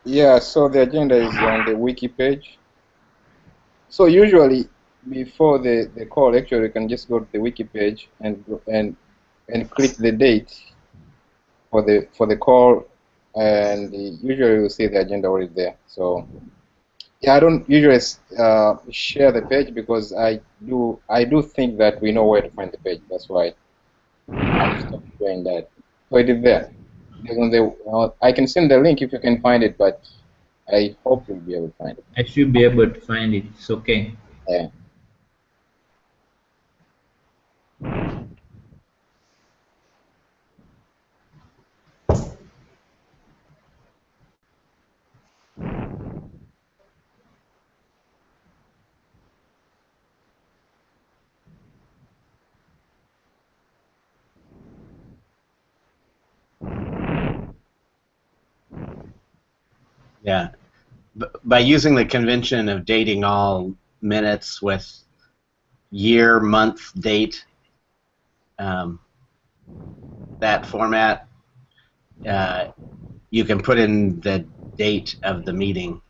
Yeah, so the agenda is on the wiki page. So usually before the call, actually, you can just go to the wiki page and click the date for the call, and usually you'll see the agenda already there. So yeah, I don't usually share the page because I do think that we know where to find the page. That's why I stopped doing that. So it is there. It is on the, I can send the link if you can find it, but I hope you'll be able to find it. I should be able to find it. It's okay. Yeah. Yeah. By using the convention of dating all minutes with year, month, date, that format, you can put in the date of the meeting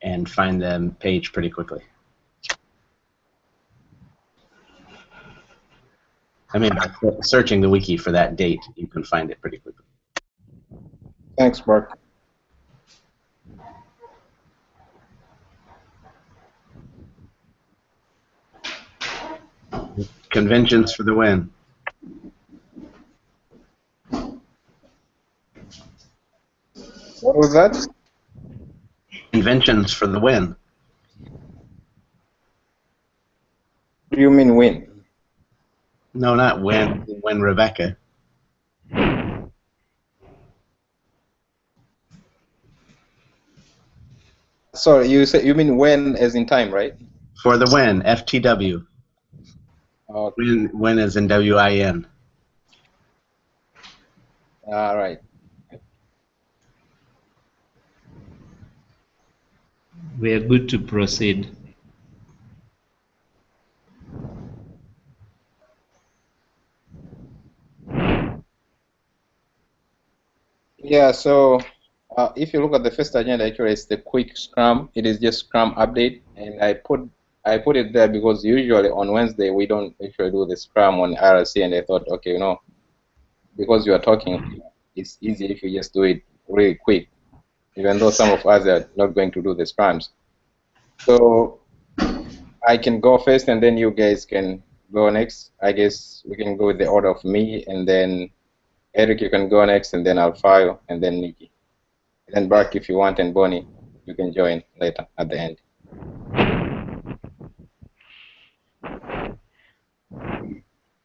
and find the page pretty quickly. I mean, by searching the wiki for that date, you can find it pretty quickly. Thanks, Mark. Conventions for the win. What was that? Conventions for the win. What do you mean win? No, not win. Win Rebecca. Sorry, you mean when as in time, right? For the win. FTW. Win is in WIN. All right. We are good to proceed. Yeah, so if you look at the first agenda, actually, it's the quick Scrum. It is just Scrum update, and I put it there because usually on Wednesday we don't actually do the Scrum on RLC, and I thought, okay, because you are talking, it's easy if you just do it really quick, even though some of us are not going to do the Scrums. So I can go first, and then you guys can go next. I guess we can go with the order of me, and then Eric, you can go next, and then Alfayo, and then Nikki. And then Bark, if you want, and Bonnie, you can join later at the end.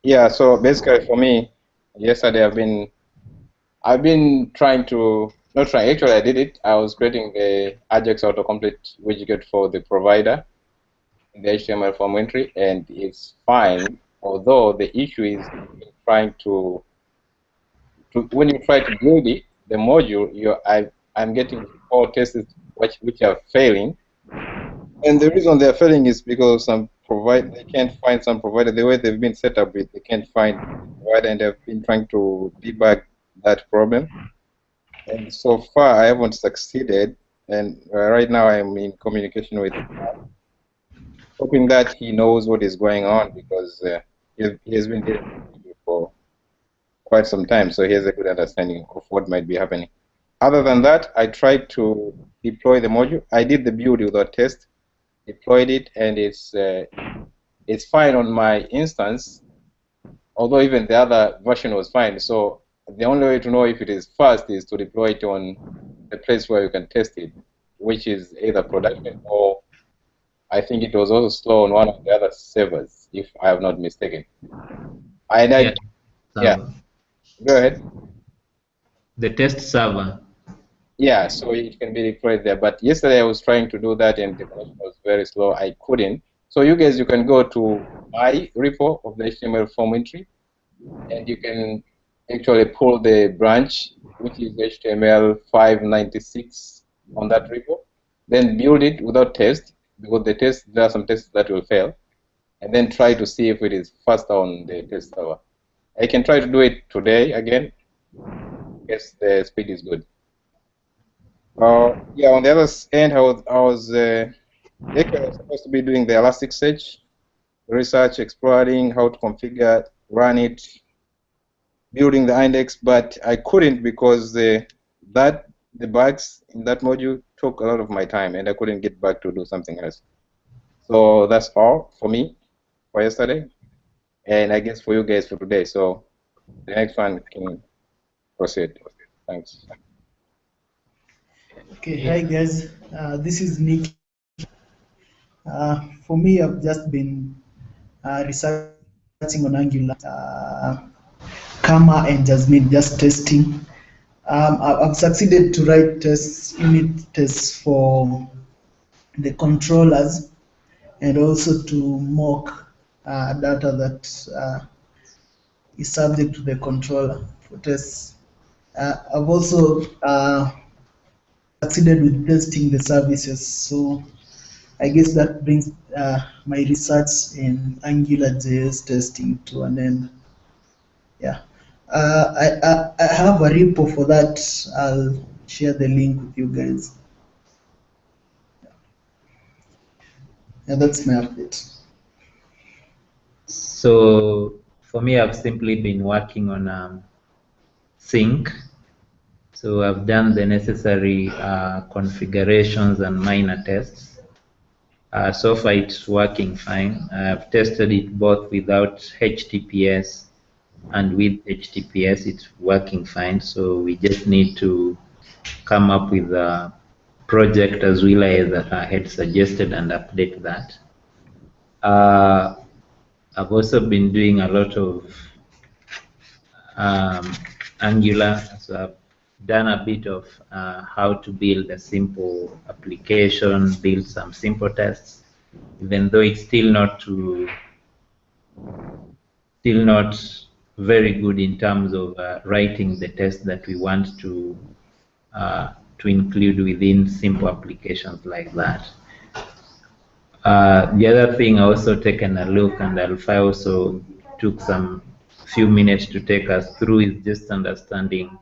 Yeah, so basically for me, yesterday I've been trying to, not trying, actually I did it. I was creating the Ajax autocomplete widget for the provider in the HTML form entry, and it's fine. Although the issue is trying to when you try to build it, the module, I'm getting all tests which are failing. And the reason they're failing is because they can't find some provider. The way they've been set up with, they can't find provider, and they've been trying to debug that problem. And so far, I haven't succeeded. And right now, I'm in communication with him, hoping that he knows what is going on, because he has been dealing with it for quite some time, so he has a good understanding of what might be happening. Other than that, I tried to deploy the module. I did the build without test, deployed it, and it's fine on my instance, although even the other version was fine. So the only way to know if it is fast is to deploy it on the place where you can test it, which is either production, or I think it was also slow on one of the other servers, if I have not mistaken. Yeah, go ahead. The test server. Yeah, so it can be deployed there. But yesterday I was trying to do that, and the connection was very slow. I couldn't. So you guys, you can go to my repo of the HTML form entry, and you can actually pull the branch, which is HTML 596 on that repo. Then build it without test, because there are some tests that will fail, and then try to see if it is faster on the test server. I can try to do it today again. Yes, the speed is good. Yeah, on the other end, actually, I was supposed to be doing the Elasticsearch research, exploring how to configure, run it, building the index, but I couldn't because the bugs in that module took a lot of my time, and I couldn't get back to do something else. So that's all for me for yesterday, and I guess for you guys for today. So the next one can proceed. Thanks. Okay, hi guys. This is Nick. For me, I've just been researching on Angular, Kama and Jasmine, just testing. I've succeeded to write unit tests for the controllers and also to mock data that is subject to the controller for tests. I've also succeeded with testing the services. So I guess that brings my research in AngularJS testing to an end. Yeah. I have a repo for that. I'll share the link with you guys. Yeah, that's my update. So for me, I've simply been working on sync. So I've done the necessary configurations and minor tests. So far it's working fine. I've tested it both without HTTPS and with HTTPS. It's working fine. So we just need to come up with a project as well as had suggested and update that. I've also been doing a lot of Angular, so I've done a bit of how to build a simple application, build some simple tests, even though it's still not very good in terms of writing the test that we want to include within simple applications like that. The other thing, I also taken a look, and Alpha also took some few minutes to take us through, is just understanding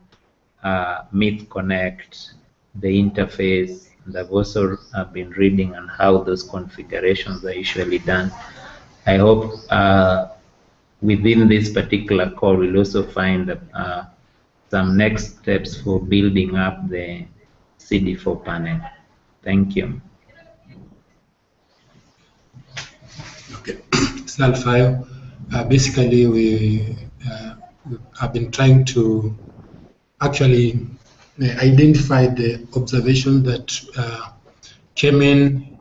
Myth Connect, the interface, and I've also been reading on how those configurations are usually done. I hope within this particular call we'll also find some next steps for building up the CD4 panel. Thank you. Okay, slide 5. Basically, we have been trying to actually identify the observations that came in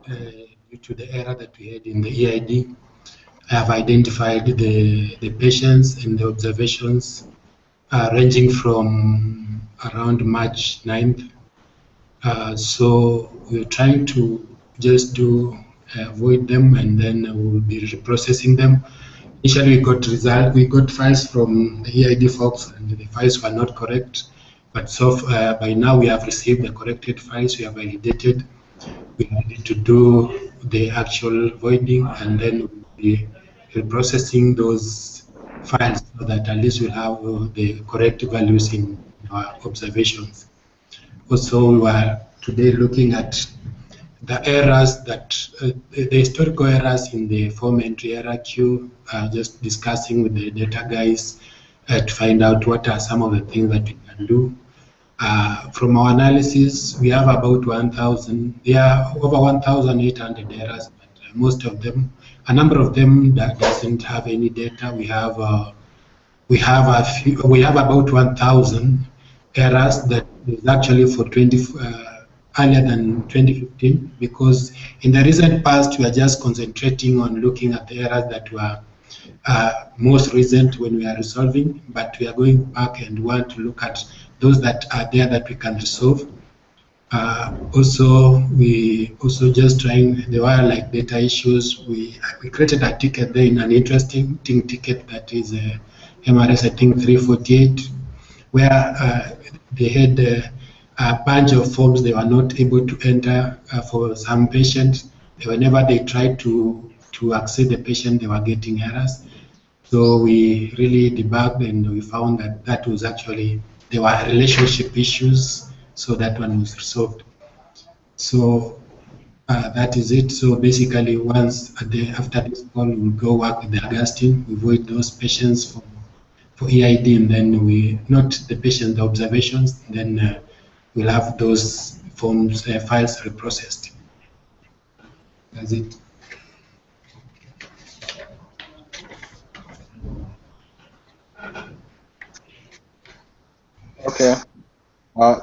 due to the error that we had in the EID. I have identified the patients and the observations ranging from around March 9th. So we're trying to just avoid them, and then we'll be reprocessing them. Initially, we got files from the EID folks, and the files were not correct. But by now, we have received the corrected files. We have validated. We need to do the actual voiding, and then we'll be reprocessing those files so that at least we'll have the correct values in our observations. Also, we were today looking at the errors the historical errors in the form entry error queue, just discussing with the data guys to find out what are some of the things that we can do. From our analysis, we have about 1,000, there are over 1,800 errors, but most of them, a number of them that doesn't have any data. We have about 1,000 errors that is actually for earlier than 2015, because in the recent past we are just concentrating on looking at the errors that were most recent when we are resolving, but we are going back and want to look at those that are there that we can resolve. We also just trying, there were like data issues. We created a ticket there, in an interesting ticket that is MRS, I think 348, where they had a bunch of forms they were not able to enter for some patients. Whenever they tried to access the patient, they were getting errors. So we really debugged, and we found that was actually, there were relationship issues. So that one was resolved. So that is it. So basically, once after this call, we'll go work with the Augustine, we void those patients for EID, and then we not the patient, the observations. Then we'll have those forms files reprocessed. That's it. Okay.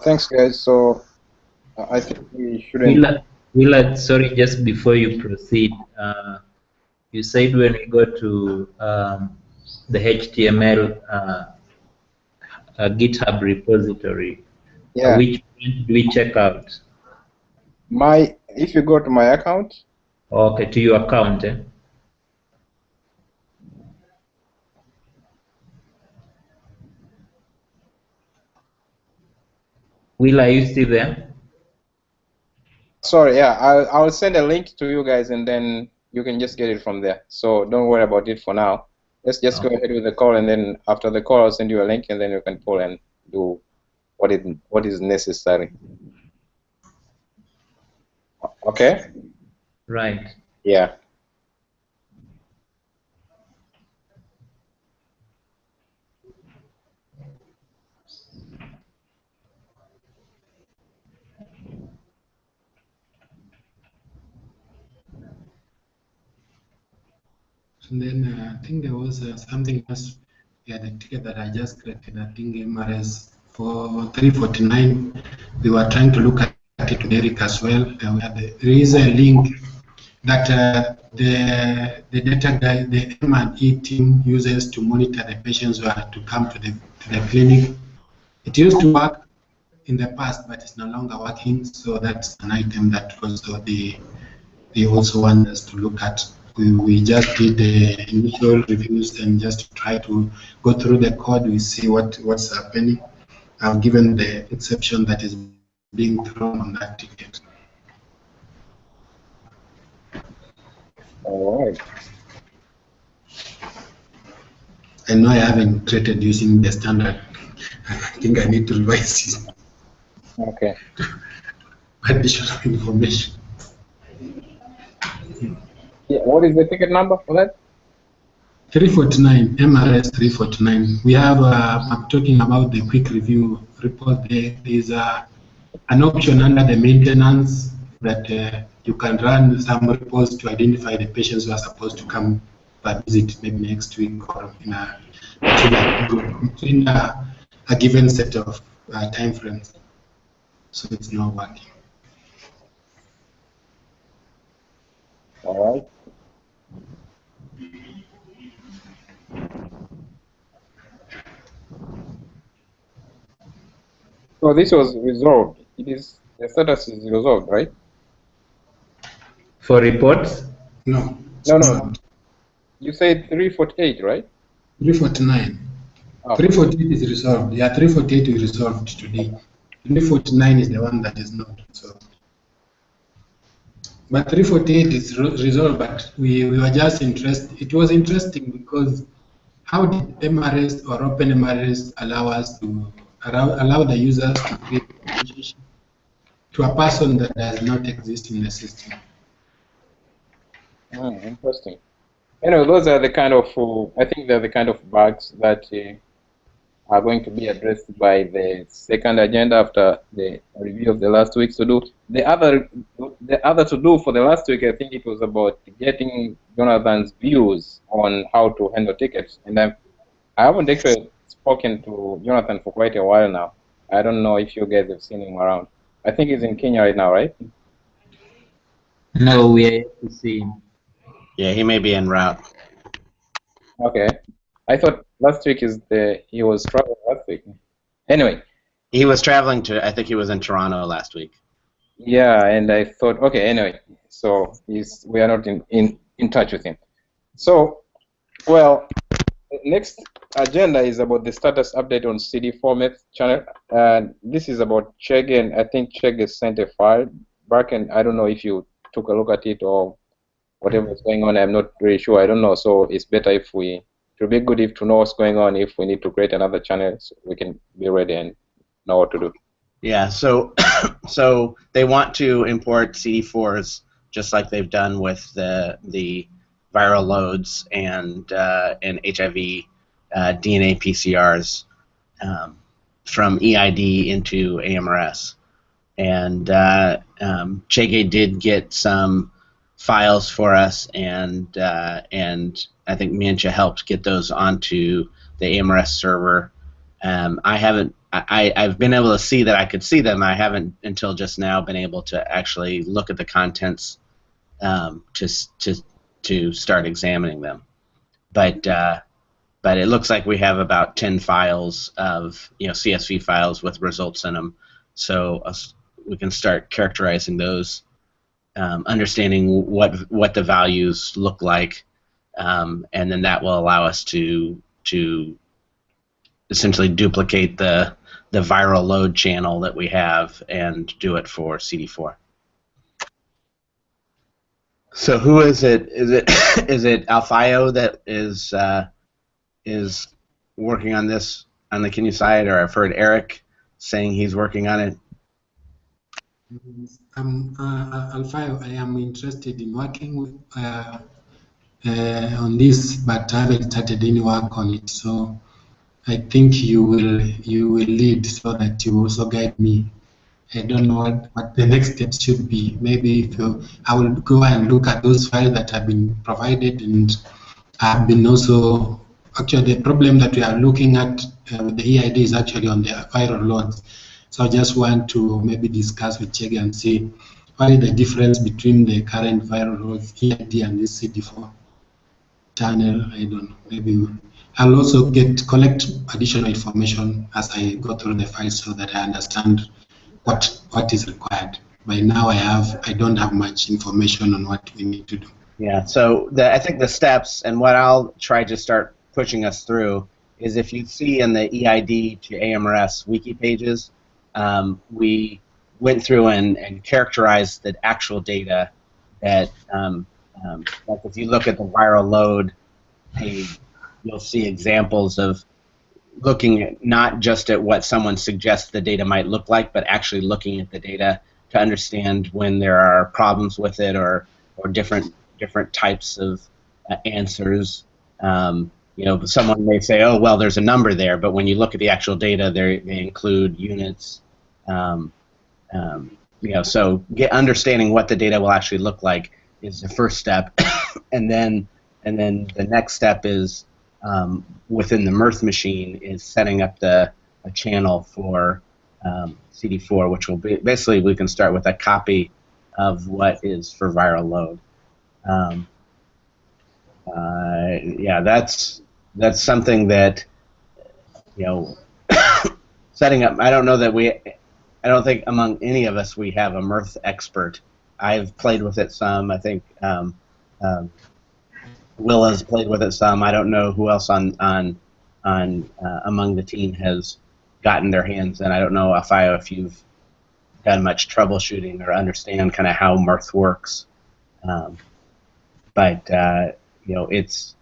Thanks, guys. So I think we shouldn't. Willard, sorry, just before you proceed, you said when we go to the HTML GitHub repository, Yeah. which point do we check out? If you go to my account. Okay, to your account. Will, are you still there? Sorry, yeah, I'll send a link to you guys, and then you can just get it from there. So don't worry about it for now. Let's just go ahead with the call, and then after the call, I'll send you a link, and then you can pull and do what is necessary. Okay? Right. Yeah. And then I think there was something else. Yeah, the ticket that I just created, I think MRS for 349. We were trying to look at it with Eric as well. There is a link that the data guy, the M&E team uses to monitor the patients who are to come to the clinic. It used to work in the past, but it's no longer working. So that's an item that also they also want us to look at. We just did the initial reviews and just try to go through the code. We see what's happening. I've given the exception that is being thrown on that ticket. All right. I know I haven't created using the standard. I think I need to revise it. Okay. Additional information. Yeah, what is the ticket number for that? 349, MRS 349. We have, I'm talking about the quick review report. There is an option under the maintenance that you can run some reports to identify the patients who are supposed to come per visit maybe next week or in a given set of time frames. So it's not working. All right. So this was resolved. The status is resolved, right? For reports? No. No. You said 348, right? 349. Oh. 348 is resolved. Yeah, 348 is resolved today. 349 is the one that is not resolved. But 348 is resolved, but we were just interested. It was interesting because how did MRS or Open MRS allow us to allow the users to create a relationship to a person that does not exist in the system? Interesting. Those are the kind of, I think they're the kind of bugs that are going to be addressed by the second agenda after the review of the last week's to do. The other to do for the last week, I think it was about getting Jonathan's views on how to handle tickets. And I haven't actually spoken to Jonathan for quite a while now. I don't know if you guys have seen him around. I think he's in Kenya right now, right? No, we are yet to see him. Yeah, he may be en route. Okay. I thought last week he was traveling last week. Anyway. He was traveling I think he was in Toronto last week. Yeah, and I thought, okay, anyway, so we are not in touch with him. So, well, next agenda is about the status update on CD format channel. This is about Chege, and I think Chege sent a file back, and I don't know if you took a look at it or whatever is going on. I'm not really sure. I don't know. So it's better it would be good to know what's going on if we need to create another channel so we can be ready and know what to do. Yeah, so so they want to import CD4s just like they've done with the viral loads and HIV DNA PCRs from EID into AMRS. And Chege did get some files for us, and I think Mincha helped get those onto the AMRS server. I haven't. I've been able to see that I could see them. I haven't until just now been able to actually look at the contents to start examining them. But it looks like we have about 10 files of CSV files with results in them. So we can start characterizing those, understanding what the values look like, and then that will allow us to essentially duplicate the viral load channel that we have and do it for CD4. So who is it? Is it Alfaio that is working on this on the Kenya side, or I've heard Eric saying he's working on it? Alfaio, I am interested in working with, on this, but I haven't started any work on it. So I think you will lead so that you also guide me. I don't know what the next steps should be. Maybe I will go and look at those files that have been provided, and I've been also, actually the problem that we are looking at with the EID is actually on the viral loads. So I just want to maybe discuss with Chege and see what is the difference between the current viral loads, EID, and this CD4 channel. I don't know. Maybe I'll also collect additional information as I go through the files so that I understand what is required. By now I don't have much information on what we need to do. Yeah, so I think the steps, and what I'll try to start pushing us through, is if you see in the EID to AMRS wiki pages, we went through and characterized the actual data that, like if you look at the viral load page, you'll see examples of looking at not just at what someone suggests the data might look like, but actually looking at the data to understand when there are problems with it, or different types of answers. Someone may say, oh, well, there's a number there, but when you look at the actual data, they include units. So understanding what the data will actually look like is the first step, and then the next step is within the Mirth machine is setting up a channel for CD4, which will be basically we can start with a copy of what is for viral load. Yeah, that's something that setting up. I don't think among any of us we have a Mirth expert. I've played with it some. I think Will has played with it some. I don't know who else on among the team has gotten their hands in. I don't know, Alfaio, if you've done much troubleshooting or understand kind of how Mirth works. But it's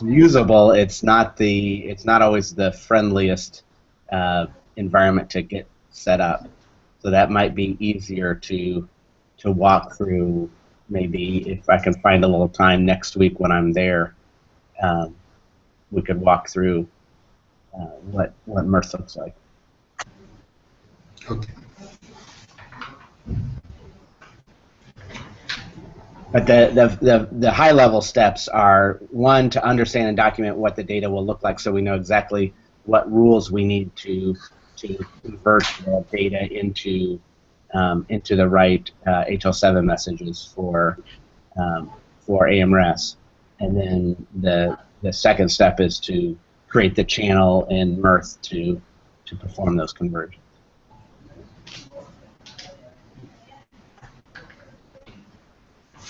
usable. It's not always the friendliest environment to get set up. So that might be easier to walk through. Maybe if I can find a little time next week when I'm there, we could walk through what Mirth looks like. Okay. But the high level steps are, one, to understand and document what the data will look like, so we know exactly what rules we need to convert the data into the right HL7 messages for AMRS, and then the second step is to create the channel in Mirth to perform those conversions.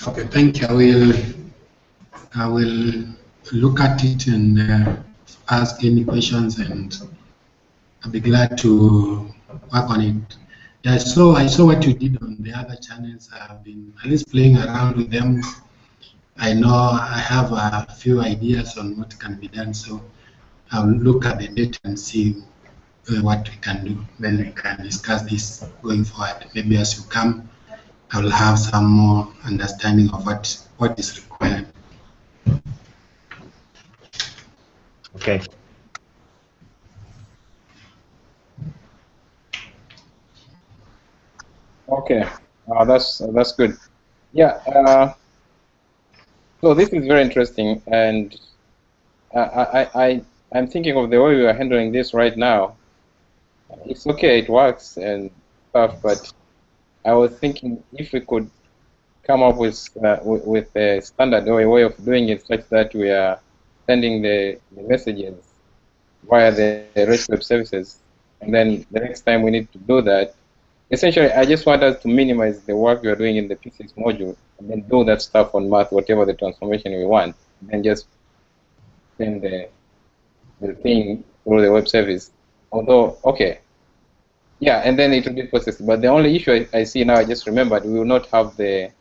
Okay, thank you. I will look at it and ask any questions, and I'll be glad to work on it. Yeah, I saw what you did on the other channels. I've been at least playing around with them. I know I have a few ideas on what can be done, so I'll look at the data and see what we can do. Then we can discuss this going forward. Maybe as you come, I will have some more understanding of what is required. Okay. Okay, that's good. Yeah. So this is very interesting, and I'm thinking of the way we are handling this right now. It's okay, it works and stuff, but I was thinking if we could come up with a standard or a way of doing it such that we are sending the messages via the REST web services, and then the next time we need to do that, essentially I just want us to minimize the work we are doing in the PCS module and then do that stuff on math, whatever the transformation we want, and then just send the thing through the web service. Although, okay, yeah, and then it will be processed. But the only issue I see now, I just remembered, we will not have the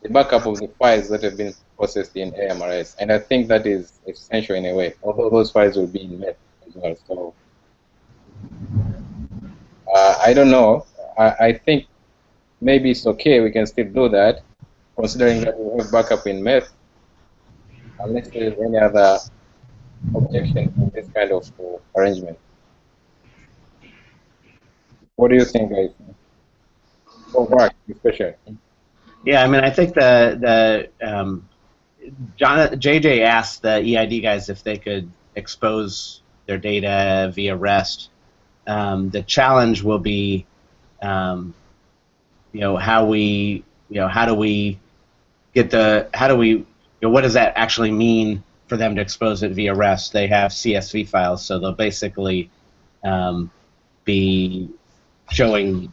backup of the files that have been processed in AMRS. And I think that is essential in a way, although those files will be in MET as well. So I don't know. I think maybe it's okay. We can still do that, considering that we have backup in MET, unless there is any other objection to this kind of arrangement. What do you think, guys? For work, especially. Yeah, I mean, I think JJ asked the EID guys if they could expose their data via REST. The challenge will be, how do we what does that actually mean for them to expose it via REST? They have CSV files, so they'll basically be showing,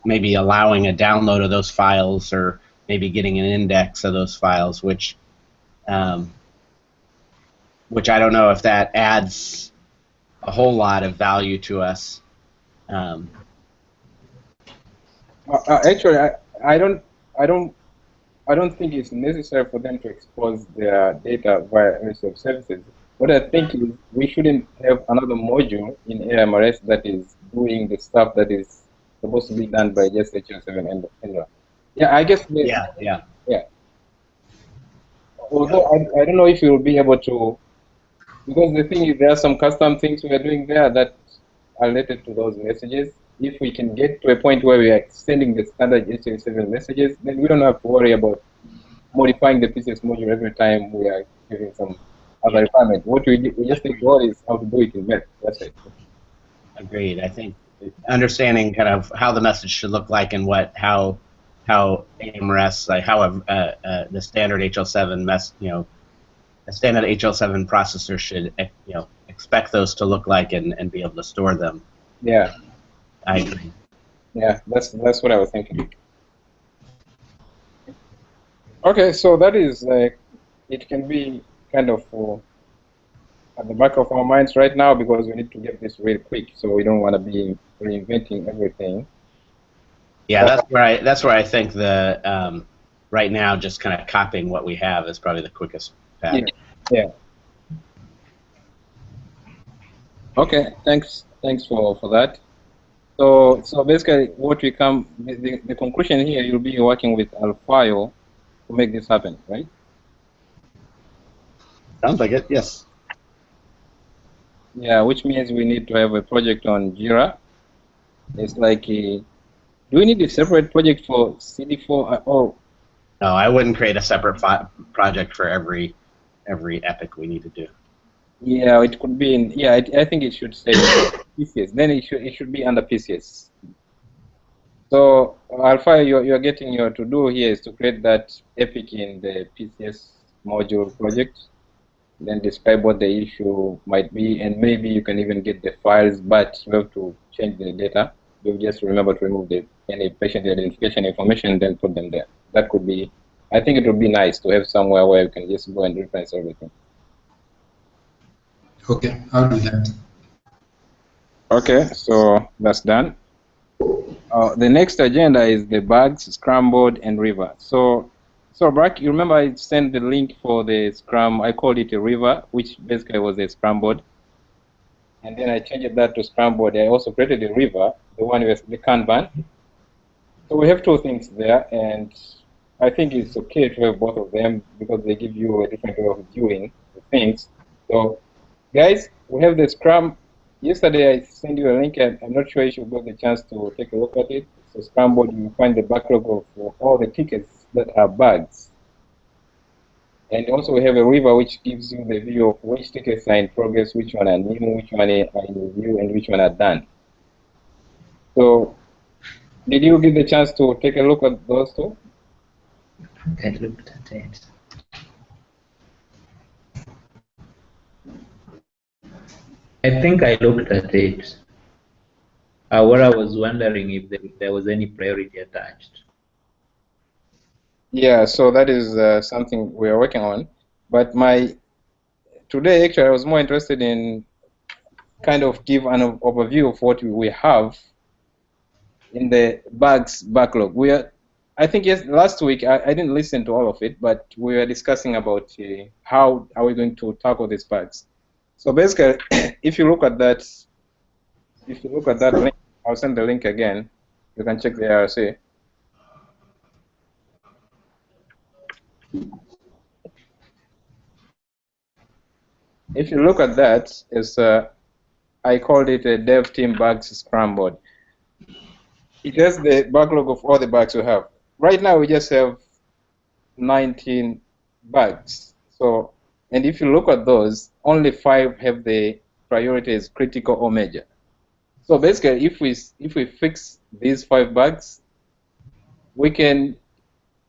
maybe allowing a download of those files, or maybe getting an index of those files, which I don't know if that adds a whole lot of value to us. Actually, I don't think it's necessary for them to expose their data via REST web services. What I think is we shouldn't have another module in AMRS that is doing the stuff that is supposed to be done by just HL7 and yeah, I guess. Yeah. Although I don't know if you'll be able to, because the thing is there are some custom things we are doing there that are related to those messages. If we can get to a point where we are sending the standard HL7 messages, then we don't have to worry about modifying the PCS module every time we are giving some other requirement. What we just need to worry is how to do it in MET. That's it. Agreed. I think understanding kind of how the message should look like and how AMRS, like how the standard HL7 a standard HL7 processor should expect those to look like and be able to store them. Yeah. I agree. Yeah, that's what I was thinking. Okay, so that is it can be kind of at the back of our minds right now because we need to get this real quick, so we don't want to be reinventing everything. Yeah, that's where I think the right now just kind of copying what we have is probably the quickest path. Yeah. Okay, thanks for that. So basically, what we come the conclusion here, you'll be working with Alfio to make this happen, right? Sounds like it. Yes. Yeah, which means we need to have a project on Jira. It's like, do we need a separate project for CD4? Oh, no, I wouldn't create a separate project for every epic we need to do. Yeah, it could be in. Yeah, I think it should say PCS. Then it should be under PCS. So Alpha, you're getting your to do here is to create that epic in the PCS module project. Then describe what the issue might be, and maybe you can even get the files, but you have to change the data. You just remember to remove any patient identification information, then put them there. That could be. I think it would be nice to have somewhere where you can just go and reference everything. Okay, I'll do that. Okay, so that's done. The next agenda is the bugs, Scrum board, and River. So Brack, you remember I sent the link for the Scrum. I called it a River, which basically was a Scrum board. and then I changed that to Scrambled. I also created a river, the one with the Kanban. So we have two things there, and I think it's okay to have both of them because they give you a different way of doing the things. So, guys, we have the Scrum. Yesterday I sent you a link, and I'm not sure if you got the chance to take a look at it. So, Scrambled, you find the backlog of all the tickets that are bugs. And also we have a river which gives you the view of which tickets are in progress, which one are new, which one are in review, and which one are done. So, did you get the chance to take a look at those two? I looked at it. I think I looked at it. What I was wondering if there was any priority attached. Yeah, so that is something we are working on. But today, actually, I was more interested in kind of give an overview of what we have in the bugs backlog. I think yes, last week I didn't listen to all of it, but we were discussing about how are we going to tackle these bugs. So basically, if you look at that link, I'll send the link again. You can check the RSA. If you look at that, I called it a dev team bugs scrambled. It has the backlog of all the bugs we have. Right now, we just have 19 bugs. So, and if you look at those, only 5 have the priority as critical or major. So basically, if we fix these 5 bugs, we can,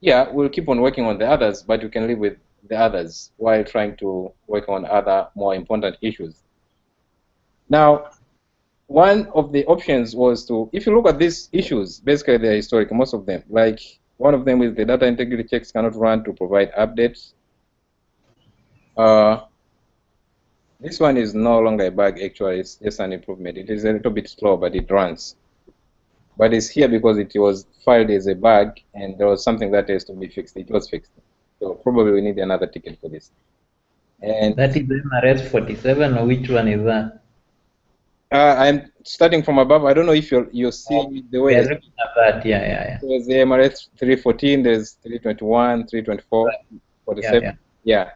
yeah, we'll keep on working on the others, but we can live with the others while trying to work on other more important issues. Now, one of the options was to, if you look at these issues, basically they're historic, most of them. Like one of them is the data integrity checks cannot run to provide updates. This one is no longer a bug, actually, it's just an improvement. It is a little bit slow, but it runs. But it's here because it was filed as a bug, and there was something that has to be fixed. It was fixed. So probably we need another ticket for this. And That is MRS 47, or which one is that? I'm starting from above. I don't know if you're seeing the way. Yeah, looking at that, yeah. There's the MRS 314, there's 321, 324, Right. 47. Yeah.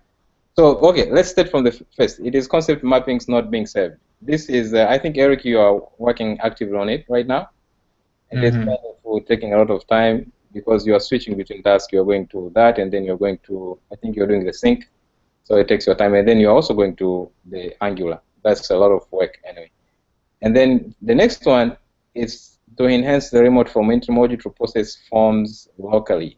So, okay, let's start from the first. It is concept mappings not being saved. This is, I think, Eric, you are working actively on it right now. And it's kind of taking a lot of time because you are switching between tasks. You're going to that, and then you're going to, I think you're doing the sync. So it takes your time. And then you're also going to the Angular. That's a lot of work anyway. And then the next one is to enhance the remote form entry module to process forms locally.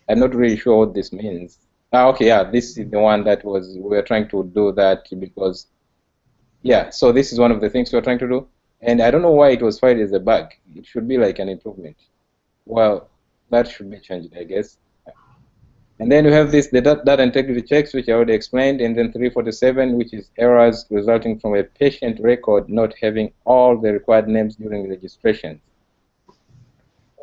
I'm not really sure what this means. Okay, yeah, this is the one that we were trying to do that because, yeah, so this is one of the things we're trying to do. And I don't know why it was filed as a bug. It should be like an improvement. Well, that should be changed, I guess. And then we have this, the data integrity checks, which I already explained, and then 347, which is errors resulting from a patient record not having all the required names during registration.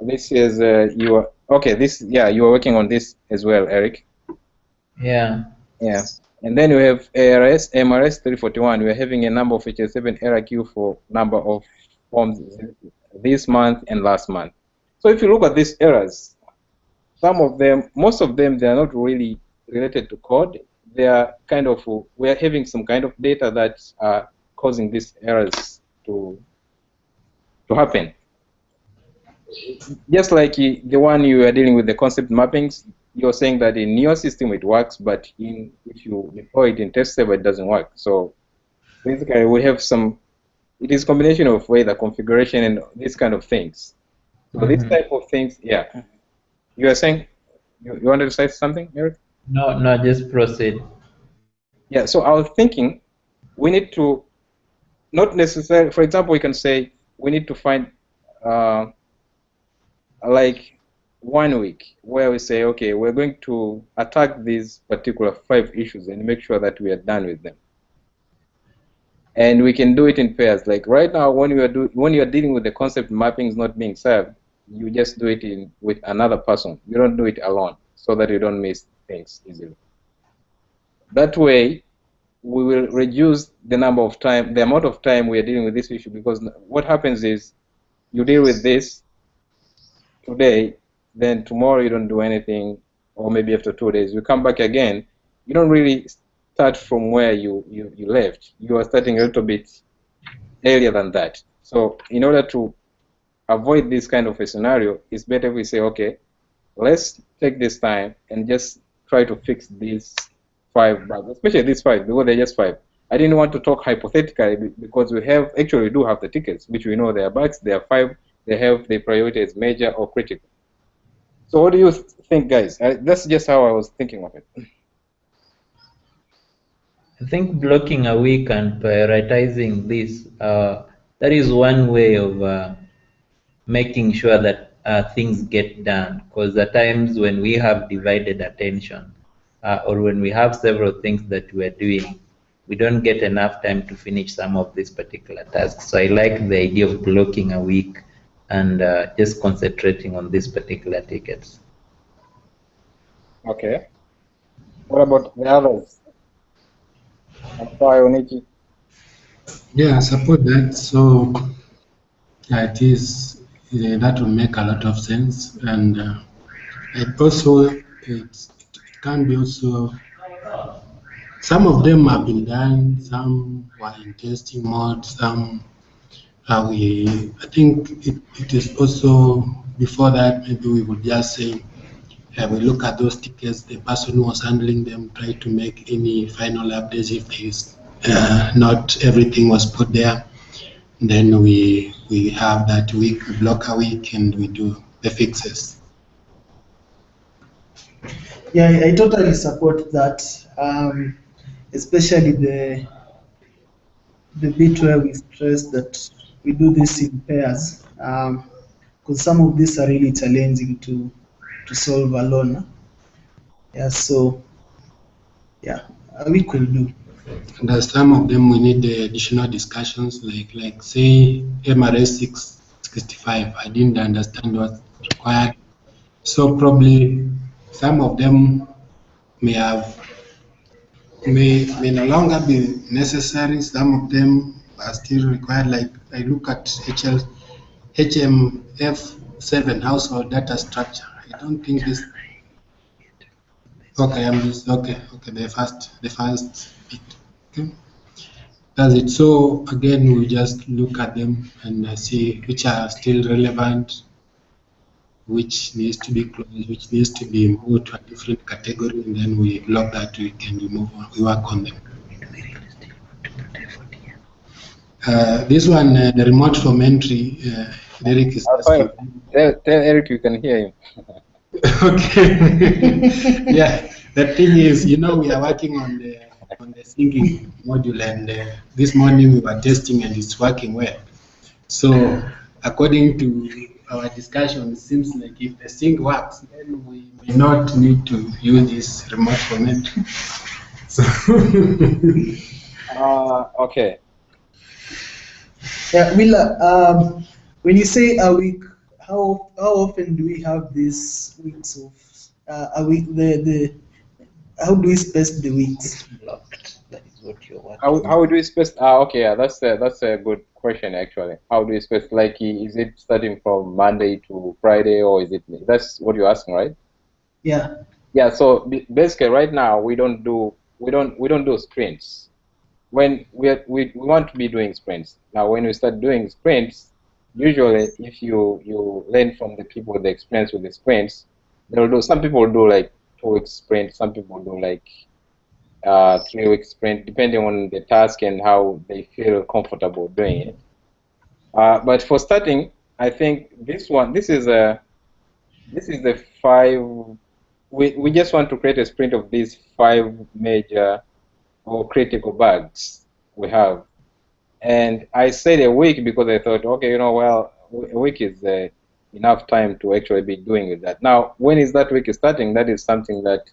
This is, you are working on this as well, Eric. Yeah. Yeah. And then we have MRS 341. We're having a number of HL7 error queue for number of forms this month and last month. So if you look at these errors, most of them, they are not really related to code. They are kind of, we are having some kind of data that are causing these errors to happen. Just like the one you are dealing with, the concept mappings, you're saying that in your system it works, but if you deploy it in test server, it doesn't work. So basically, we have it is a combination of the configuration and these kind of things. So this type of things, yeah. You are saying, you wanted to say something, Eric? No, just proceed. Yeah, so I was thinking we need to, not necessarily, for example, we can say we need to find like 1 week where we say, okay, we're going to attack these particular 5 issues and make sure that we are done with them. And we can do it in pairs. Like right now, when you are dealing with the concept mappings not being served, you just do it with another person. You don't do it alone, so that you don't miss things easily. That way, we will reduce the amount of time we are dealing with this issue, because what happens is you deal with this today, then tomorrow you don't do anything, or maybe after 2 days you come back again. You don't really start from where you left. You are starting a little bit earlier than that. So in order to avoid this kind of a scenario, it's better if we say, okay, let's take this time and just try to fix these 5 bugs, especially these 5, because they're just 5. I didn't want to talk hypothetically, because we do have the tickets, which we know they are bugs. They are 5. They priority as major or critical. So what do you think, guys? That's just how I was thinking of it. I think blocking a week and prioritizing this, that is one way of making sure that things get done. Because at times when we have divided attention, or when we have several things that we're doing, we don't get enough time to finish some of these particular tasks. So I like the idea of blocking a week and just concentrating on these particular tickets. Okay. What about the others? Onichi? Yeah, I support that. So it is that will make a lot of sense, and it also it can be also, some of them have been done, some were in testing mode, some I think it is also, before that maybe we would just say, we look at those tickets, the person who was handling them, try to make any final updates if there is not everything was put there. Then we have that week, we block a week, and we do the fixes. Yeah, I totally support that, especially the bit where we stress that we do this in pairs, because some of these are really challenging to solve alone. Yeah, so yeah, we could do. And some of them we need the additional discussions, like say MRS 665. I didn't understand what's required, so probably some of them may have may no longer be necessary. Some of them are still required. Like I look at HMF7 household data structure. I don't think this. Okay, I'm just okay. The first bit. Okay, that's it. So again, we just look at them and see which are still relevant, which needs to be closed, which needs to be moved to a different category, and then we block that week and we move on. We work on them. This one, the remote from entry, Derek is asking. Tell Eric you can hear him. Okay. Yeah, the thing is, we are working on the singing module, and this morning we were testing and it's working well. So according to our discussion, it seems like if the sync works, then we may not need to use this remote from entry. So Okay. Yeah, Mila, when you say a week, how often do we have these weeks of a week? How do we space the weeks? Blocked. That is what you're working. How do we space? Okay, yeah, that's a good question actually. How do we space? Like, is it starting from Monday to Friday, or is it? That's what you're asking, right? Yeah. Yeah. So basically, right now we don't do sprints. When we want to be doing sprints. Now, when we start doing sprints, usually if you learn from the people with the experience with the sprints, they'll do. Some people do like 2 week sprint. Some people do like 3 week sprint, depending on the task and how they feel comfortable doing it. But for starting, I think this is the 5. We just want to create a sprint of these 5 major or critical bugs we have. And I said a week because I thought, okay, well, a week is enough time to actually be doing that. Now, when is that week starting? That is something that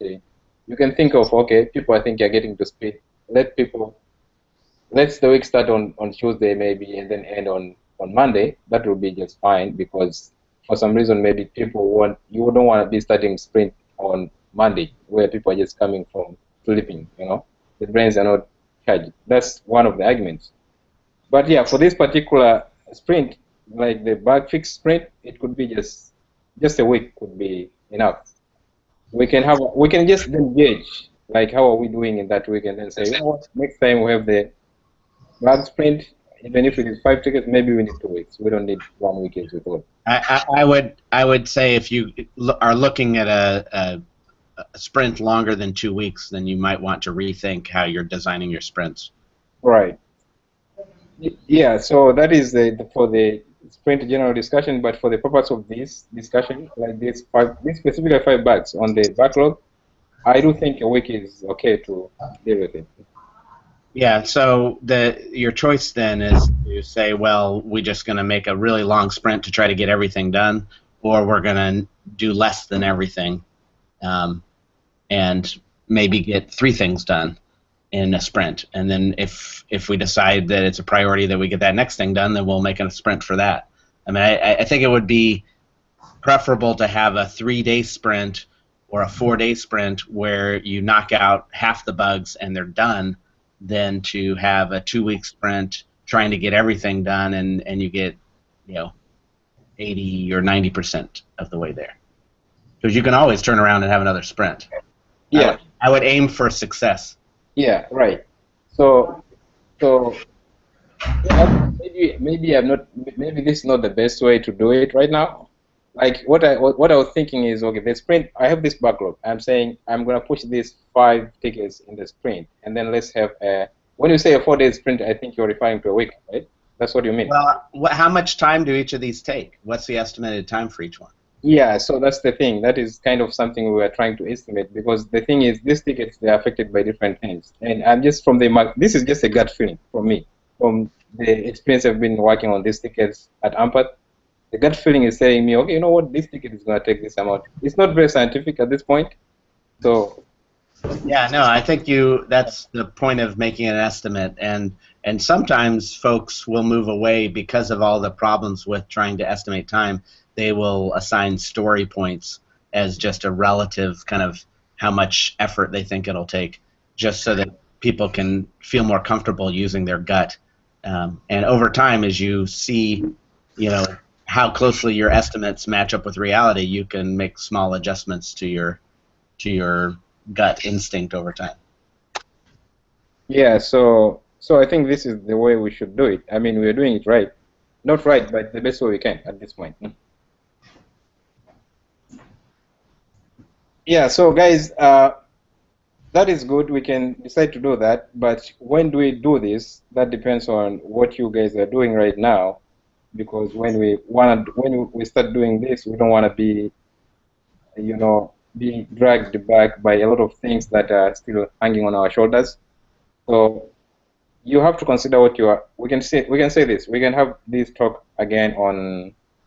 you can think of. Okay, people, I think, are getting to speed. Let's the week start on Tuesday maybe, and then end on Monday. That will be just fine, because for some reason maybe you don't want to be starting sprint on Monday where people are just coming from sleeping. The brains are not charged. That's one of the arguments. But yeah, for this particular sprint, like the bug fix sprint, it could be just a week could be enough. We can just then gauge like how are we doing in that week, and then say, you know what, next time we have the bug sprint, even if it is 5 tickets, maybe we need 2 weeks. We don't need 1 week as we thought. I would say if you are looking at a sprint longer than 2 weeks, then you might want to rethink how you're designing your sprints. Right. Yeah. So that is for the sprint general discussion. But for the purpose of this discussion, like this specifically 5 bugs on the backlog, I do think a week is okay to deal with it. Yeah, so your choice then is to say, well, we're just going to make a really long sprint to try to get everything done, or we're going to do less than everything and maybe get 3 things done in a sprint. And then if we decide that it's a priority that we get that next thing done, then we'll make a sprint for that. I mean, I think it would be preferable to have a 3-day sprint or a 4-day sprint where you knock out half the bugs and they're done, than to have a 2-week sprint trying to get everything done and you get 80 or 90% of the way there. Because you can always turn around and have another sprint. Yeah. I would aim for success. Yeah. Right. So yeah, maybe I'm not. Maybe this is not the best way to do it right now. Like what I was thinking is, okay, the sprint. I have this backlog. I'm saying I'm gonna push these 5 tickets in the sprint, and then let's have a. When you say a 4-day sprint, I think you're referring to a week, right? That's what you mean. Well, how much time do each of these take? What's the estimated time for each one? Yeah, so that's the thing. That is kind of something we are trying to estimate, because the thing is, these tickets, they are affected by different things, and I'm just from this is just a gut feeling from me, from the experience I've been working on these tickets at AMPATH. The gut feeling is saying me, okay, you know what, this ticket is going to take this amount. It's not very scientific at this point, so. Yeah, no, I think that's the point of making an estimate, and sometimes folks will move away because of all the problems with trying to estimate time. They will assign story points as just a relative kind of how much effort they think it'll take, just so that people can feel more comfortable using their gut. And over time, as you see, how closely your estimates match up with reality, you can make small adjustments to your gut instinct over time. Yeah, so I think this is the way we should do it. I mean, we're doing it right. Not right, but the best way we can at this point. Yeah, so guys, that is good. We can decide to do that, but when do we do this? That depends on what you guys are doing right now, because when we start doing this, we don't want to be, be dragged back by a lot of things that are still hanging on our shoulders. So you have to consider what you are. We can say this. We can have this talk again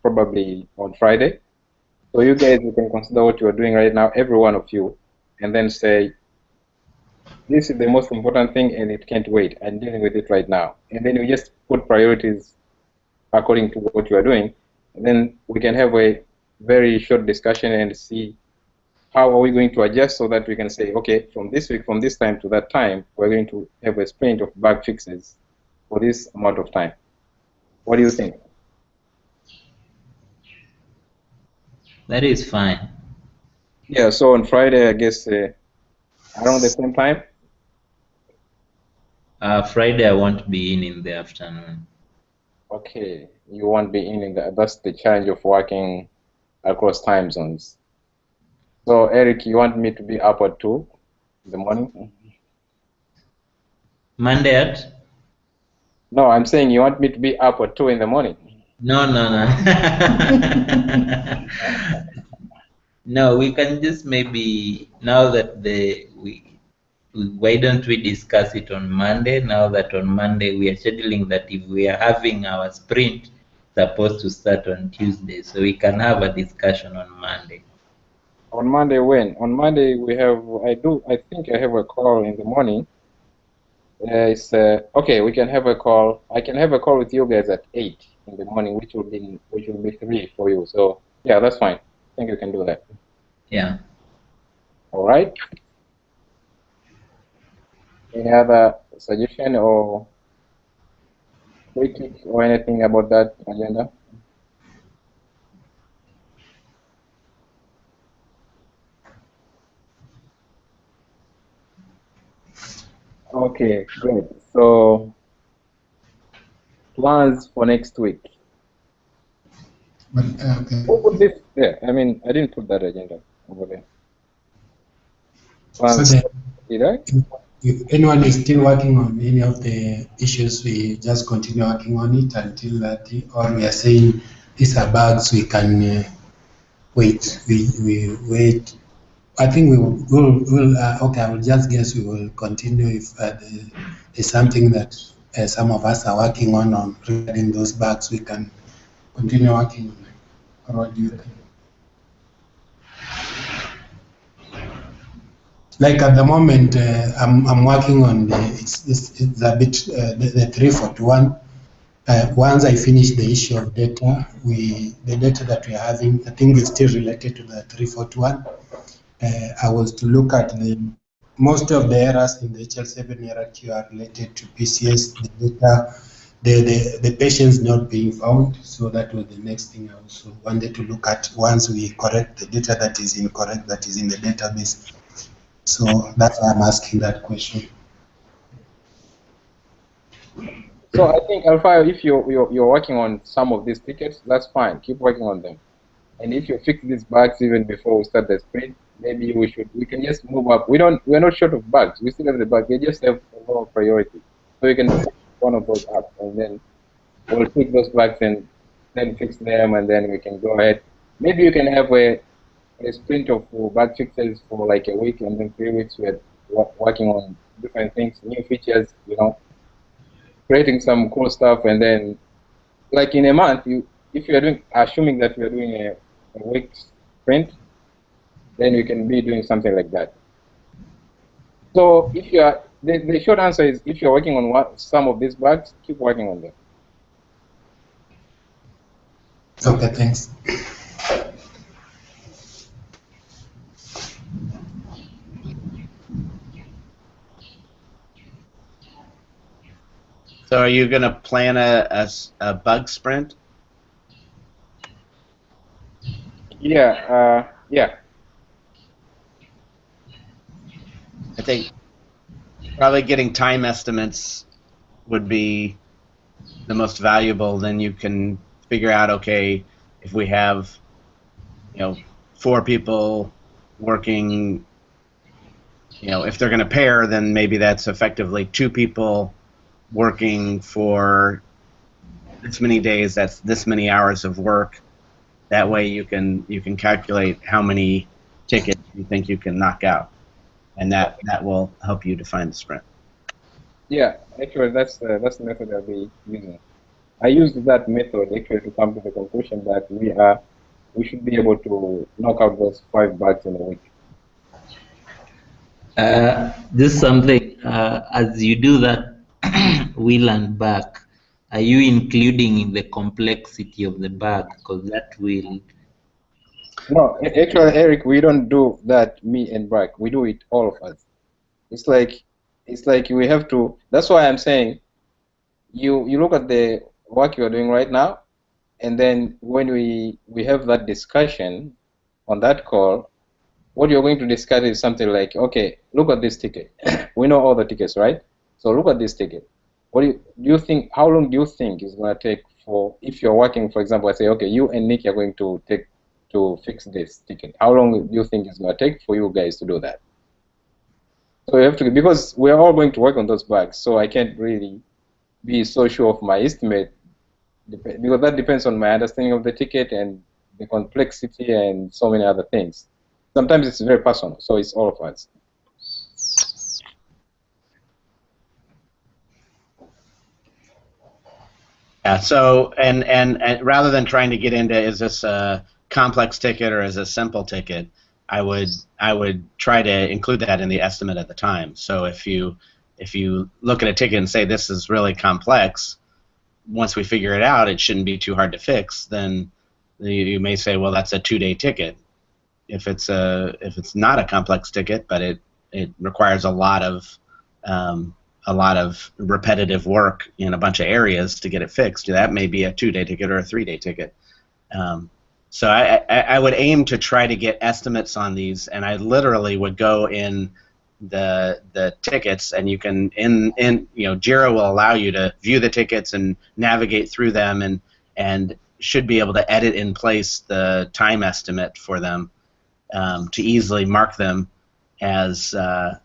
probably on Friday. So you guys, you can consider what you are doing right now, every one of you, and then say, this is the most important thing and it can't wait. I'm dealing with it right now. And then you just put priorities according to what you are doing. And then we can have a very short discussion and see how are we going to adjust so that we can say, okay, from this week, from this time to that time, we're going to have a sprint of bug fixes for this amount of time. What do you think? That is fine. Yeah, so on Friday, I guess around the same time? Friday, I won't be in the afternoon. Okay, you won't be that's the challenge of working across time zones. So, Eric, you want me to be up at 2 in the morning? Monday at? No, I'm saying you want me to be up at 2 in the morning. No. No, we can just maybe, now that why don't we discuss it on Monday, now that on Monday we are scheduling that if we are having our sprint supposed to start on Tuesday, so we can have a discussion on Monday. On Monday when? On Monday we have, I think I have a call in the morning. Okay, we can have a call. I can have a call with you guys at 8 in the morning, which will be 3 for you. So yeah, that's fine. I think you can do that. Yeah. All right. Any other suggestion or critique or anything about that agenda? Okay, great. So plans for next week. But, okay. Who put this there? I mean, I didn't put that agenda over there. So Plans, then, did I? if anyone is still working on any of the issues, we just continue working on it until that, or we are saying these are bugs, we can wait. We wait. I think will okay, I will just guess we will continue if there's something that some of us are working on regarding those bugs, we can continue working on it. Or what do you think? Like at the moment, I'm working on it's a bit the 341. Once I finish the issue of data, the data that we are having, I think it's still related to the 341. I was to look at most of the errors in the HL7 error queue are related to PCS, the data, the patients not being found. So that was the next thing I also wanted to look at once we correct the data that is incorrect, that is in the database. So that's why I'm asking that question. So I think Alpha, if you're working on some of these tickets, that's fine. Keep working on them. And if you fix these bugs even before we start the sprint, maybe we can just move up. We're not short of bugs. We still have the bugs. They just have a lower priority. So we can pick one of those up, and then we'll pick those bugs and then fix them, and then we can go ahead. Maybe you can have a sprint of bug fixes for like a week, and then 3 weeks we're working on different things, new features, creating some cool stuff, and then like in a month, if you're doing, assuming that you're doing a week sprint, then you can be doing something like that. So if you are, the short answer is if you're working on some of these bugs, keep working on them. Okay, thanks. So are you going to plan a bug sprint? Yeah, yeah. I think probably getting time estimates would be the most valuable. Then you can figure out, okay, if we have, 4 people working, if they're going to pair, then maybe that's effectively 2 people working for this many days. That's this many hours of work. That way you can calculate how many tickets you think you can knock out, and that will help you define the sprint. Yeah, actually, that's the method I'll be using. I used that method actually to come to the conclusion that we should be able to knock out those 5 bugs in a week. This is something, as you do that wheel and back, are you including in the complexity of the bug? Because that will... No, actually, Eric, we don't do that, me and Brack. We do it, all of us. It's like we have to, that's why I'm saying, you look at the work you're doing right now, and then when we have that discussion on that call, what you're going to discuss is something like, okay, look at this ticket. We know all the tickets, right? So look at this ticket. What do you think, how long do you think it's going to take for, if you're working, for example, I say, okay, you and Nick are going to fix this ticket. How long do you think it's going to take for you guys to do that? So you have to, because we're all going to work on those bugs, so I can't really be so sure of my estimate, because that depends on my understanding of the ticket and the complexity and so many other things. Sometimes it's very personal, so it's all of us. Yeah. So and rather than trying to get into is this a complex ticket or is it a simple ticket, I would try to include that in the estimate at the time. So if you look at a ticket and say this is really complex, once we figure it out, it shouldn't be too hard to fix. Then you may say, well, that's a 2-day ticket. If it's not a complex ticket, but it requires a lot of a lot of repetitive work in a bunch of areas to get it fixed. That may be a 2-day ticket or a 3-day ticket. So I would aim to try to get estimates on these, and I literally would go in the tickets, and you can Jira will allow you to view the tickets and navigate through them, and should be able to edit in place the time estimate for them to easily mark them as to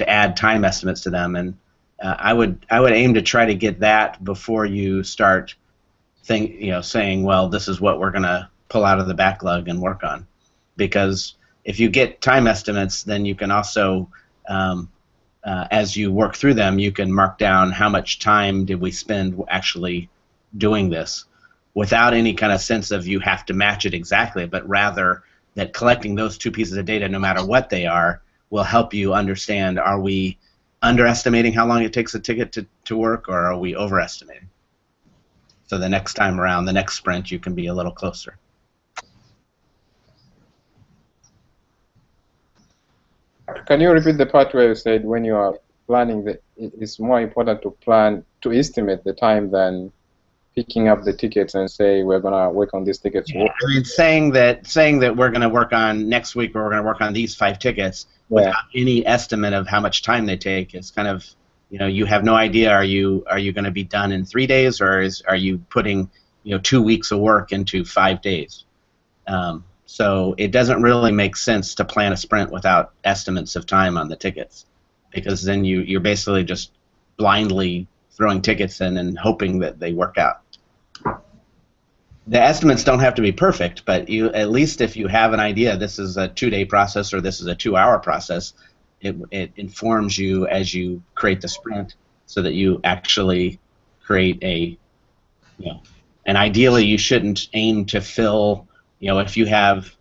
add time estimates to them. And I would aim to try to get that before you start saying, well, this is what we're going to pull out of the backlog and work on. Because if you get time estimates, then you can also, as you work through them, you can mark down how much time did we spend actually doing this, without any kind of sense of you have to match it exactly, but rather that collecting those two pieces of data, no matter what they are, will help you understand, are we underestimating how long it takes a ticket to work, or are we overestimating? So the next time around, the next sprint, you can be a little closer. Can you repeat the part where you said when you are planning, it's more important to plan, to estimate the time than picking up the tickets and say we're gonna work on these tickets? Yeah, I mean, saying that we're gonna work on next week, or we're gonna work on these 5 tickets without any estimate of how much time they take is kind of, you have no idea. Are you going to be done in 3 days, or are you putting 2 weeks of work into 5 days? So it doesn't really make sense to plan a sprint without estimates of time on the tickets, because then you're basically just blindly throwing tickets in and hoping that they work out. The estimates don't have to be perfect, but at least if you have an idea, this is a 2-day process or this is a 2-hour process, it informs you as you create the sprint, so that you actually create and ideally you shouldn't aim to fill, if you have,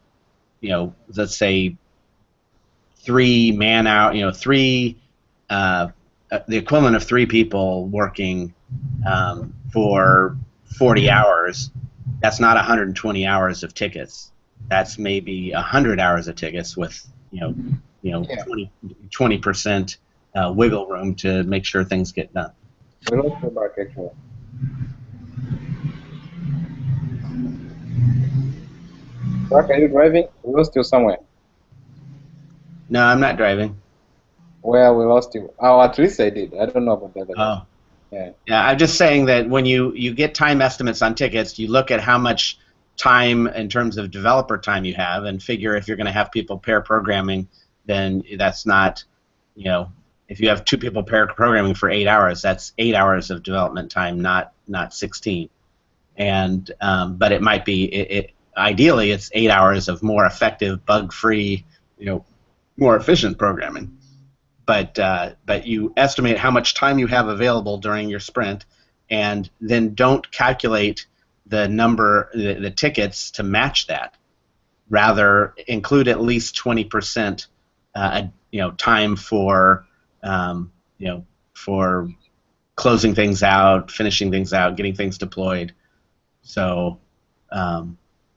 let's say 3 man-hour, the equivalent of 3 people working for 40 hours, that's not 120 hours of tickets. That's maybe 100 hours of tickets with 20% wiggle room to make sure things get done. We lost you back, actually. Mark, are you driving? We lost you somewhere. No, I'm not driving. Well, we lost you. Oh, at least I did. I don't know about the other. Oh. Yeah. Yeah, I'm just saying that when you get time estimates on tickets, you look at how much time in terms of developer time you have, and figure if you're going to have people pair programming, then that's not, if you have 2 people pair programming for 8 hours, that's 8 hours of development time, not 16. And but it might be ideally it's 8 hours of more effective, bug-free, more efficient programming. But you estimate how much time you have available during your sprint, and then don't calculate the number, the tickets to match that. Rather, include at least 20% time for for closing things out, finishing things out, getting things deployed. So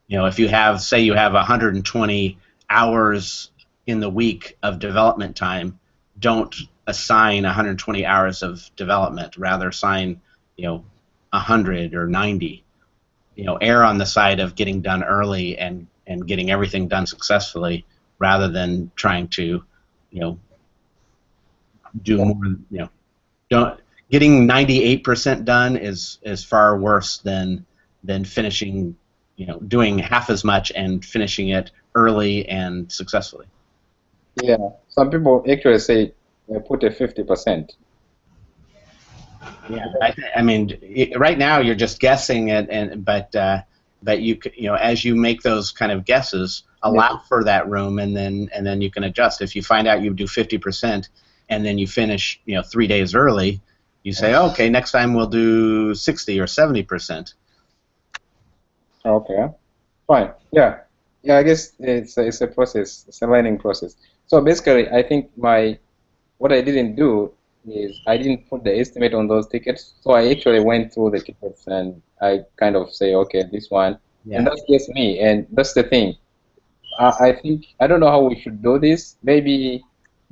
if you have, say you have 120 hours in the week of development time, don't assign 120 hours of development. Rather, assign 100 or 90. Err on the side of getting done early and getting everything done successfully, rather than trying to do more. Getting 98% done is far worse than finishing, doing half as much and finishing it early and successfully. Yeah, some people actually say put a 50%. Yeah, I mean, right now you're just guessing it, but you as you make those kind of guesses, allow for that room, and then you can adjust. If you find out you do 50% and then you finish 3 days early, you say, okay, next time we'll do 60 or 70%. Okay, fine. Yeah. I guess it's a process. It's a learning process. So basically, I think what I didn't do is I didn't put the estimate on those tickets. So I actually went through the tickets and I kind of say, okay, this one, and that's just me. And that's the thing. I think I don't know how we should do this. Maybe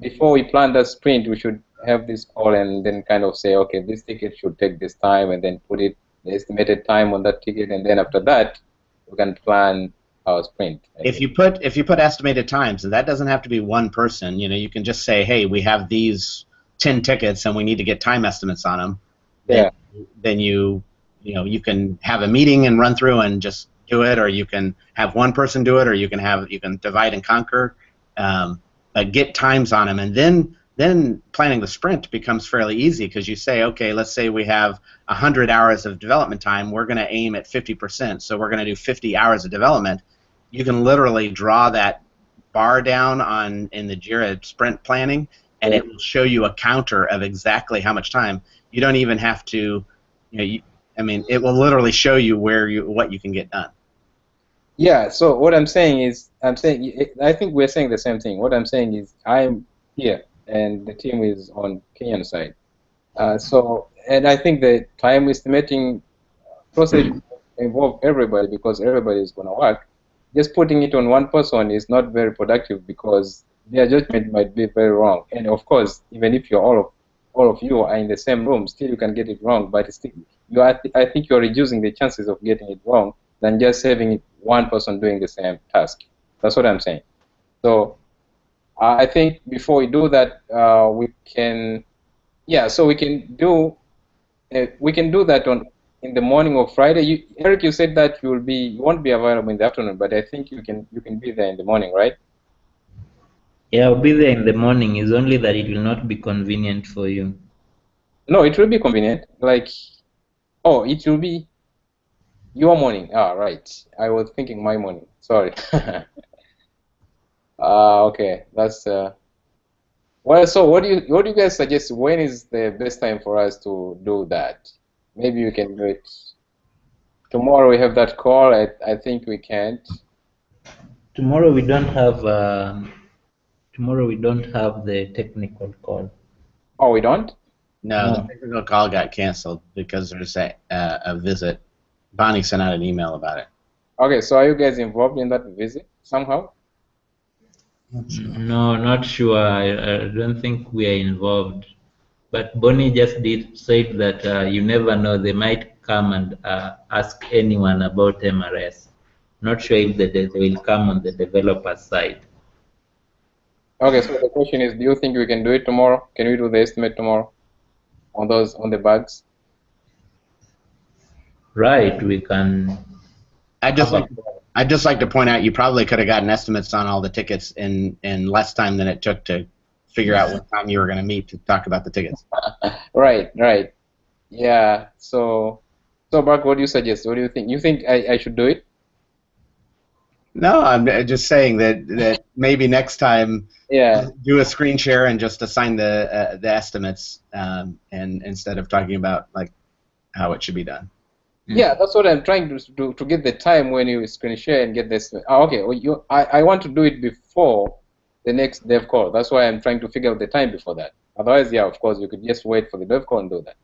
before we plan the sprint, we should have this call and then kind of say, okay, this ticket should take this time, and then put it the estimated time on that ticket, and then after that we can plan our sprint. If you put estimated times, and that doesn't have to be one person, you can just say, hey, we have these 10 tickets and we need to get time estimates on them. Yeah. Then you can have a meeting and run through and just do it, or you can have one person do it, or you can divide and conquer, but get times on them, and then planning the sprint becomes fairly easy, because you say, okay, let's say we have 100 hours of development time, we're going to aim at 50%, so we're going to do 50 hours of development. You can literally draw that bar down in the Jira sprint planning, and it will show you a counter of exactly how much time. You don't even have to, it will literally show you what you can get done. Yeah, so what I'm saying is, I think we're saying the same thing. What I'm saying is, I'm here and the team is on Kenyan side. And I think the time estimating process should involve everybody, because everybody is going to work. Just putting it on one person is not very productive, because their judgment might be very wrong. And of course, even if you're all of you are in the same room, still you can get it wrong. But still, I think you're reducing the chances of getting it wrong than just having one person doing the same task. That's what I'm saying. So I think before we do that, we can do that in the morning of Friday. Eric, you said that you won't be available in the afternoon, but I think you can be there in the morning, right? Yeah, I'll be there in the morning. It's only that it will not be convenient for you. No, it will be convenient. It will be your morning. Right. I was thinking my morning. Sorry. Okay. That's well. So what do you guys suggest? When is the best time for us to do that? Maybe you can do it tomorrow. We have that call. I think we can't. Tomorrow we don't have. Tomorrow we don't have the technical call. Oh, we don't? No, the technical call got canceled because there's a visit. Bonnie sent out an email about it. Okay, so are you guys involved in that visit somehow? No, not sure. I don't think we are involved. But Bonnie just said that you never know. They might come and ask anyone about MRS. Not sure if they will come on the developer side. Okay, so the question is, do you think we can do it tomorrow? Can we do the estimate tomorrow on the bugs? Right, we can. I'd just like to point out, you probably could have gotten estimates on all the tickets in less time than it took to figure out what time you were going to meet to talk about the tickets. Right. Yeah. So Mark, what do you suggest? What do you think? You think I should do it? No, I'm just saying that maybe next time, do a screen share and just assign the estimates, and instead of talking about how it should be done. Yeah, that's what I'm trying to get the time when you screen share and get this. Okay, well, I want to do it before the next dev call. That's why I'm trying to figure out the time before that. Otherwise, yeah, of course, you could just wait for the dev call and do that.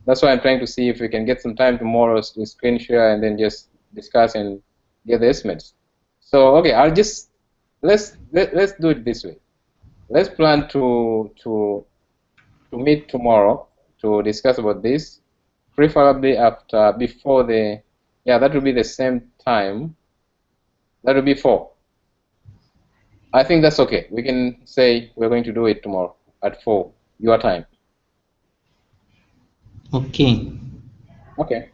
That's why I'm trying to see if we can get some time tomorrow to screen share and then just discuss and get the estimates. So okay, let's do it this way. Let's plan to meet tomorrow to discuss about this, preferably before that will be the same time. That will be 4. I think that's okay. We can say we're going to do it tomorrow at 4 your time. Okay. Okay,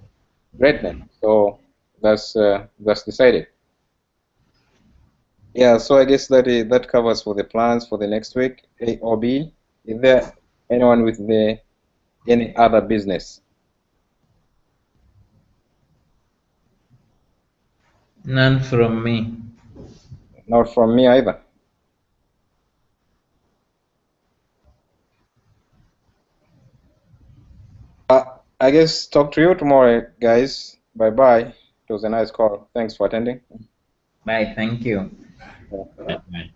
great then. So that's decided. Yeah, so I guess that covers for the plans for the next week. A or B. Is there anyone with any other business? None from me. Not from me either. I guess talk to you tomorrow, guys. Bye-bye. It was a nice call. Thanks for attending. Bye, thank you. Yeah. Right.